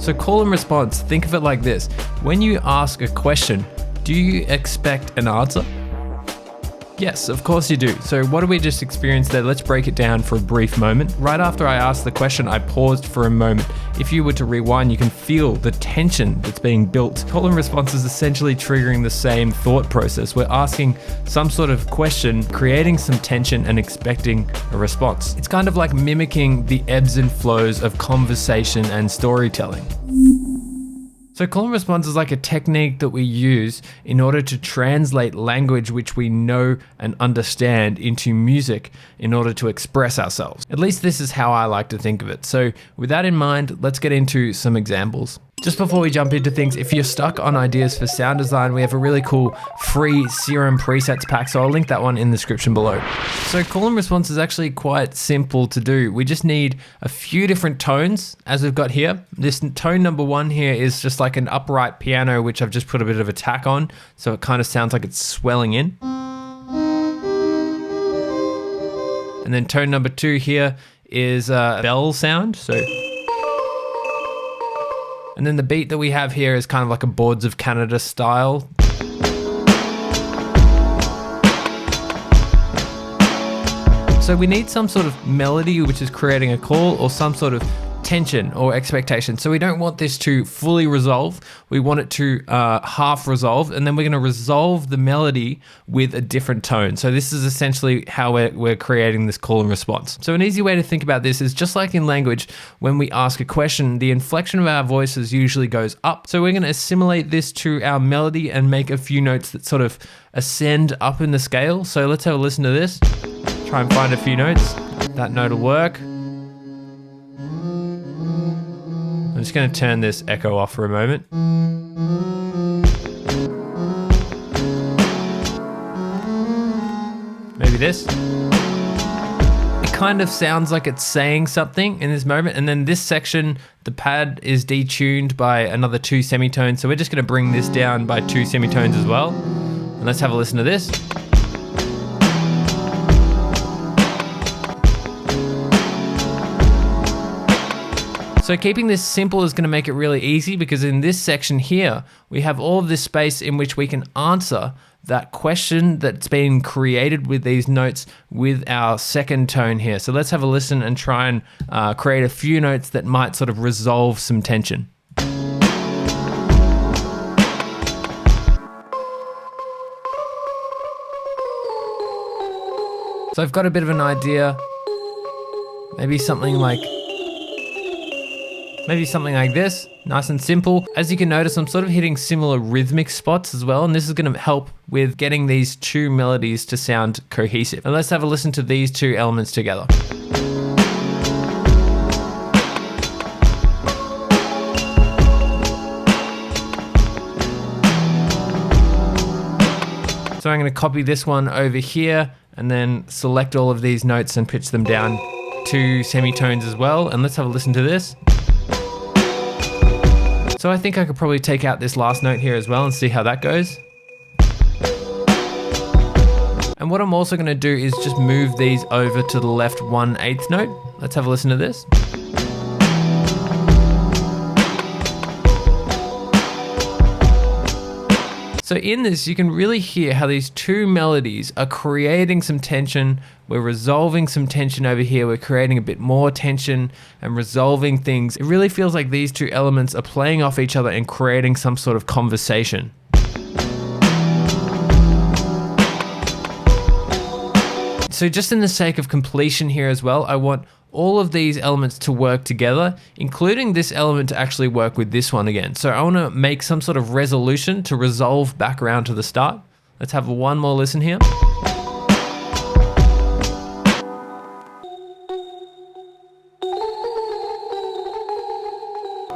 So call and response, think of it like this. When you ask a question, do you expect an answer? Yes, of course you do. So what did we just experience there? Let's break it down for a brief moment. Right after I asked the question, I paused for a moment. If you were to rewind, you can feel the tension that's being built. Call and response is essentially triggering the same thought process. We're asking some sort of question, creating some tension and expecting a response. It's kind of like mimicking the ebbs and flows of conversation and storytelling. So call and response is like a technique that we use in order to translate language which we know and understand into music in order to express ourselves. At least this is how I like to think of it. So with that in mind, let's get into some examples. Just before we jump into things, if you're stuck on ideas for sound design, we have a really cool free Serum presets pack, so I'll link that one in the description below. So call and response is actually quite simple to do. We just need a few different tones, as we've got here. This tone number 1 here is just like an upright piano, which I've just put a bit of a tack on, so it kind of sounds like it's swelling in. And then tone number 2 here is a bell sound, and then the beat that we have here is kind of like a Boards of Canada style. So we need some sort of melody which is creating a call, or some sort of tension or expectation. So we don't want this to fully resolve. We want it to half resolve, and then we're going to resolve the melody with a different tone. So this is essentially how we're creating this call and response. So an easy way to think about this is just like in language, when we ask a question, the inflection of our voices usually goes up. So we're going to assimilate this to our melody and make a few notes that sort of ascend up in the scale. So let's have a listen to this. Try and find a few notes. That note will work. I'm just going to turn this echo off for a moment. Maybe this. It kind of sounds like it's saying something in this moment, and then this section, the pad is detuned by another 2 semitones, so we're just going to bring this down by 2 semitones as well. And let's have a listen to this. So keeping this simple is going to make it really easy, because in this section here, we have all of this space in which we can answer that question that's been created with these notes with our second tone here. So let's have a listen and try and create a few notes that might sort of resolve some tension. So I've got a bit of an idea, maybe something like this, nice and simple. As you can notice, I'm sort of hitting similar rhythmic spots as well, and this is going to help with getting these 2 melodies to sound cohesive. And let's have a listen to these 2 elements together. So I'm going to copy this one over here and then select all of these notes and pitch them down 2 semitones as well. And let's have a listen to this. So I think I could probably take out this last note here as well and see how that goes. And what I'm also going to do is just move these over to the left 1/8 note. Let's have a listen to this. So in this, you can really hear how these 2 melodies are creating some tension. We're resolving some tension over here. We're creating a bit more tension and resolving things. It really feels like these 2 elements are playing off each other and creating some sort of conversation. So just in the sake of completion here as well, I want all of these elements to work together, including this element to actually work with this one again. So I want to make some sort of resolution to resolve back around to the start. Let's have one more listen here.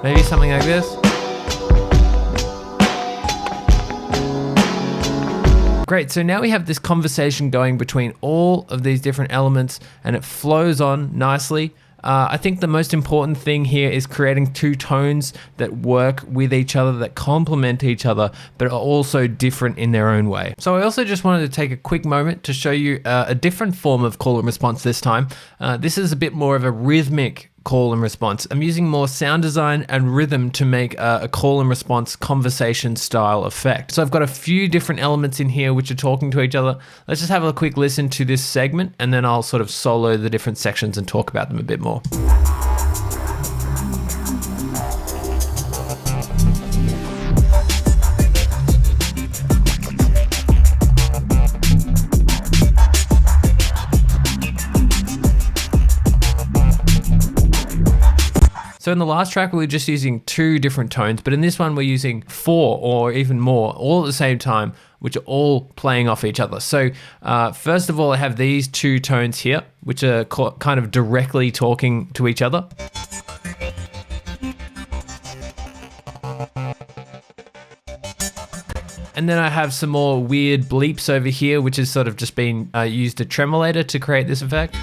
Maybe something like this. Great, so now we have this conversation going between all of these different elements and it flows on nicely. I think the most important thing here is creating 2 tones that work with each other, that complement each other, but are also different in their own way. So I also just wanted to take a quick moment to show you a different form of call and response this time. This is a bit more of a rhythmic call and response. I'm using more sound design and rhythm to make a call and response conversation style effect. So I've got a few different elements in here which are talking to each other. Let's just have a quick listen to this segment, and then I'll sort of solo the different sections and talk about them a bit more. So in the last track, we were just using 2 different tones, but in this one, we're using 4 or even more, all at the same time, which are all playing off each other. So first of all, I have these 2 tones here, which are kind of directly talking to each other. And then I have some more weird bleeps over here, which has sort of just been used a tremolator to create this effect.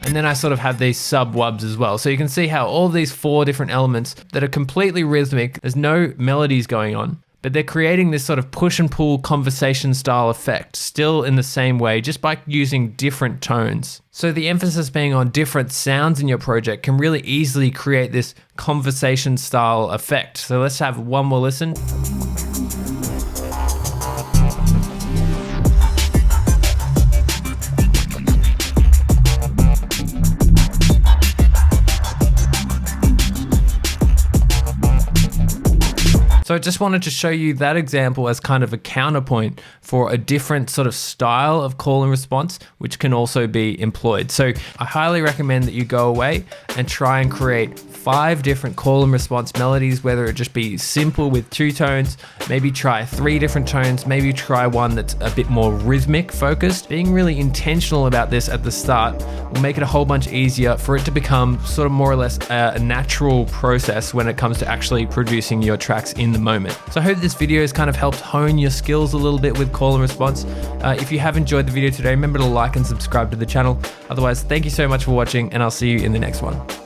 And then I sort of have these sub-wubs as well. So you can see how all these 4 different elements that are completely rhythmic, there's no melodies going on, but they're creating this sort of push and pull conversation style effect, still in the same way, just by using different tones. So the emphasis being on different sounds in your project can really easily create this conversation style effect. So let's have one more listen. So I just wanted to show you that example as kind of a counterpoint for a different sort of style of call and response, which can also be employed. So I highly recommend that you go away and try and create 5 different call and response melodies, whether it just be simple with 2 tones, maybe try 3 different tones, maybe try one that's a bit more rhythmic focused. Being really intentional about this at the start will make it a whole bunch easier for it to become sort of more or less a natural process when it comes to actually producing your tracks in the moment. So I hope this video has kind of helped hone your skills a little bit with call and response. If you have enjoyed the video today, remember to like and subscribe to the channel. Otherwise, thank you so much for watching, and I'll see you in the next one.